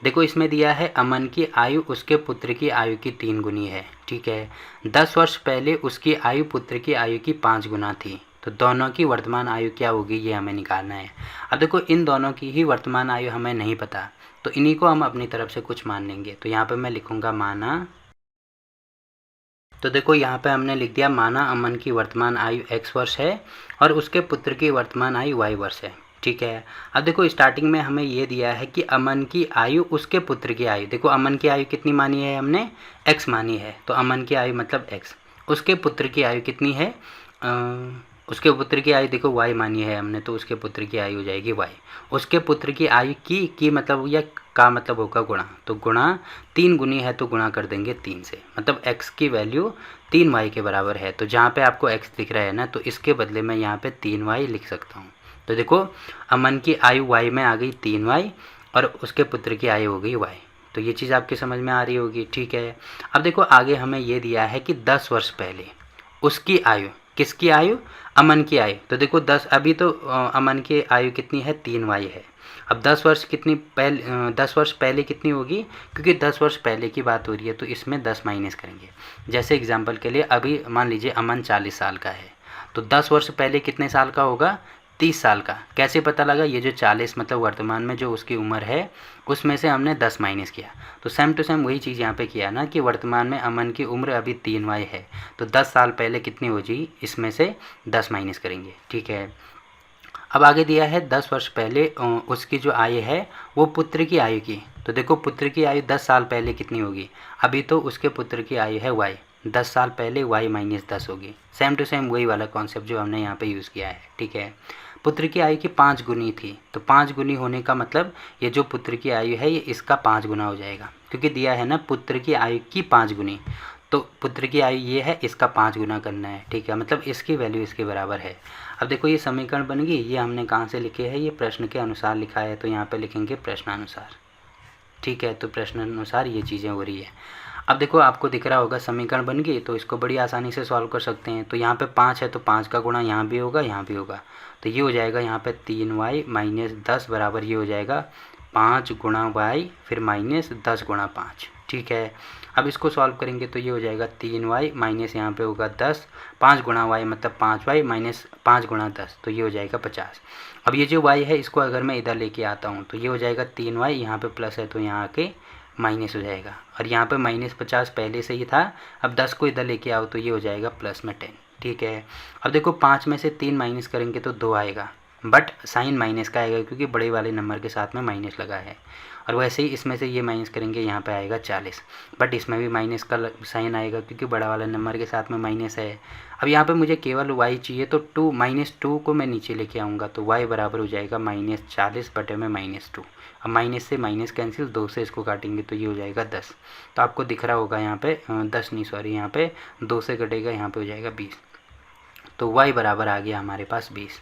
देखो इसमें दिया है अमन की आयु उसके पुत्र की आयु की 3 गुनी है, ठीक है। 10 वर्ष पहले उसकी आयु पुत्र की आयु की 5 गुना थी, तो दोनों की वर्तमान आयु क्या होगी ये हमें निकालना है। अब देखो इन दोनों की ही वर्तमान आयु हमें नहीं पता, तो इन्हीं को हम अपनी तरफ से कुछ मान लेंगे। तो यहाँ पे मैं लिखूँगा माना, तो देखो यहाँ पे हमने लिख दिया माना अमन की वर्तमान आयु x वर्ष है और उसके पुत्र की वर्तमान आयु y वर्ष है, ठीक है। अब देखो स्टार्टिंग में हमें ये दिया है कि अमन की आयु उसके पुत्र की आयु, देखो अमन की आयु कितनी मानी है हमने, x मानी है, तो अमन की आयु मतलब x। उसके पुत्र की आयु कितनी है, उसके पुत्र की आयु देखो y मानी है हमने, तो उसके पुत्र की आयु हो जाएगी y। उसके पुत्र की आयु की मतलब या का मतलब होगा गुणा, तो गुणा 3 गुनी है तो गुणा कर देंगे 3 से, मतलब x की वैल्यू 3y के बराबर है। तो जहाँ पे आपको x दिख रहा है ना, तो इसके बदले में यहाँ पे 3y लिख सकता हूँ। तो देखो अमन की आयु y में आ गई 3y और उसके पुत्र की आयु हो गई y। तो ये चीज़ आपकी समझ में आ रही होगी, ठीक है। अब देखो आगे हमें ये दिया है कि 10 वर्ष पहले उसकी आयु, किसकी आयु, अमन की आयु। तो देखो 10, अभी तो अमन की आयु कितनी है, 3y है। अब 10 वर्ष कितनी पहले, 10 वर्ष पहले कितनी होगी, क्योंकि 10 वर्ष पहले की बात हो रही है तो इसमें 10 माइनस करेंगे। जैसे एग्जांपल के लिए अभी मान लीजिए अमन 40 साल का है, तो 10 वर्ष पहले कितने साल का होगा, 30 साल का। कैसे पता लगा, ये जो 40 मतलब वर्तमान में जो उसकी उम्र है उसमें से हमने 10 माइनस किया। तो सेम टू सेम वही चीज़ यहाँ पे किया ना कि वर्तमान में अमन की उम्र अभी 3y है, तो 10 साल पहले कितनी हो जी, इसमें से 10 माइनस करेंगे, ठीक है। अब आगे दिया है 10 वर्ष पहले उसकी जो आयु है वो पुत्र की आयु की। तो देखो पुत्र की आयु 10 साल पहले कितनी होगी, अभी तो उसके पुत्र की आयु है y, 10 साल पहले y माइनस 10 होगी। सेम टू सेम वही वाला कॉन्सेप्ट जो हमने यहाँ पे यूज़ किया है, ठीक है। पुत्र की आयु की 5 गुनी थी, तो 5 गुनी होने का मतलब ये जो पुत्र की आयु है ये इसका 5 गुना हो जाएगा, क्योंकि दिया है ना पुत्र की आयु की 5 गुनी, तो पुत्र की आयु ये है, इसका 5 गुना करना है, ठीक है। मतलब इसकी वैल्यू इसके बराबर है। अब देखो ये समीकरण बन गई, ये हमने कहाँ से लिखे है, ये प्रश्न के अनुसार लिखा है, तो यहाँ पे लिखेंगे प्रश्नानुसार, ठीक है। तो प्रश्नानुसार ये चीज़ें हो रही है। अब देखो आपको दिख रहा होगा समीकरण बन गई, तो इसको बड़ी आसानी से सॉल्व कर सकते हैं। तो यहाँ पे 5 है तो 5 का गुणा यहाँ भी होगा, यहाँ भी होगा, तो ये हो जाएगा यहाँ पे 3y माइनस 10 बराबर ये हो जाएगा 5 गुणा y फिर माइनस 10 गुणा 5, ठीक है। अब इसको सॉल्व करेंगे तो ये हो जाएगा 3y माइनस यहाँ पे होगा 10, 5 गुणा y मतलब 5y माइनस 5 गुणा 10, तो ये हो जाएगा 50। अब ये जो y है इसको अगर मैं इधर लेके आता हूँ तो ये हो जाएगा 3y, यहाँ पे प्लस है तो यहाँ आके माइनस हो जाएगा, और यहाँ पे माइनस 50 पहले से ही था, अब 10 को इधर लेके आओ तो ये हो जाएगा प्लस में 10, ठीक है। अब देखो 5 में से 3 माइनस करेंगे तो 2 आएगा, बट साइन माइनस का आएगा क्योंकि बड़े वाले नंबर के साथ में माइनस लगा है। और वैसे ही इसमें से ये माइनस करेंगे, यहाँ पे आएगा 40, बट इसमें भी माइनस का साइन आएगा क्योंकि बड़ा वाला नंबर के साथ में माइनस है। अब यहाँ पे मुझे केवल y चाहिए, तो 2 -2 को मैं नीचे लेके आऊँगा, तो y बराबर हो जाएगा -40 बटे में -2। अब माइनस से माइनस कैंसिल, 2 से इसको काटेंगे तो ये हो जाएगा 10। तो आपको दिख रहा होगा यहाँ पे 10 नहीं सॉरी, यहाँ पे 2 से कटेगा, यहाँ पे हो जाएगा 20। तो y बराबर आ गया हमारे पास 20,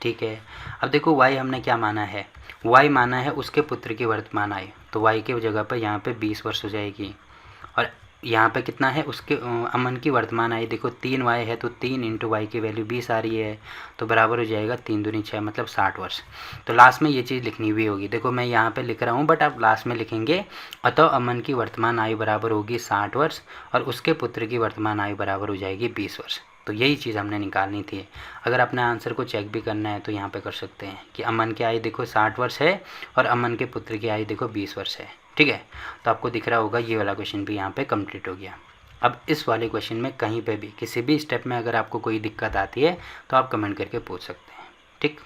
ठीक है। अब देखो y हमने क्या माना है, y माना है उसके पुत्र की वर्तमान आयु, तो y की जगह पर यहाँ पे 20 वर्ष हो जाएगी। और यहाँ पे कितना है उसके अमन की वर्तमान आयु, देखो 3y है तो 3 इंटू वाई की वैल्यू 20 आ रही है, तो बराबर हो जाएगा 3 दूनी 6 मतलब 60 वर्ष। तो लास्ट में ये चीज़ लिखनी भी होगी, देखो मैं यहाँ पे लिख रहा हूँ बट आप लास्ट में लिखेंगे अतः अमन की वर्तमान आयु बराबर होगी 60 वर्ष और उसके पुत्र की वर्तमान आयु बराबर हो जाएगी 20 वर्ष। तो यही चीज़ हमने निकालनी थी। अगर अपने आंसर को चेक भी करना है तो यहाँ पे कर सकते हैं कि अमन की आयु देखो 60 वर्ष है और अमन के पुत्र की आयु देखो 20 वर्ष है, ठीक है। तो आपको दिख रहा होगा ये वाला क्वेश्चन भी यहाँ पे कंप्लीट हो गया। अब इस वाले क्वेश्चन में कहीं पे भी किसी भी स्टेप में अगर आपको कोई दिक्कत आती है तो आप कमेंट करके पूछ सकते हैं, ठीक।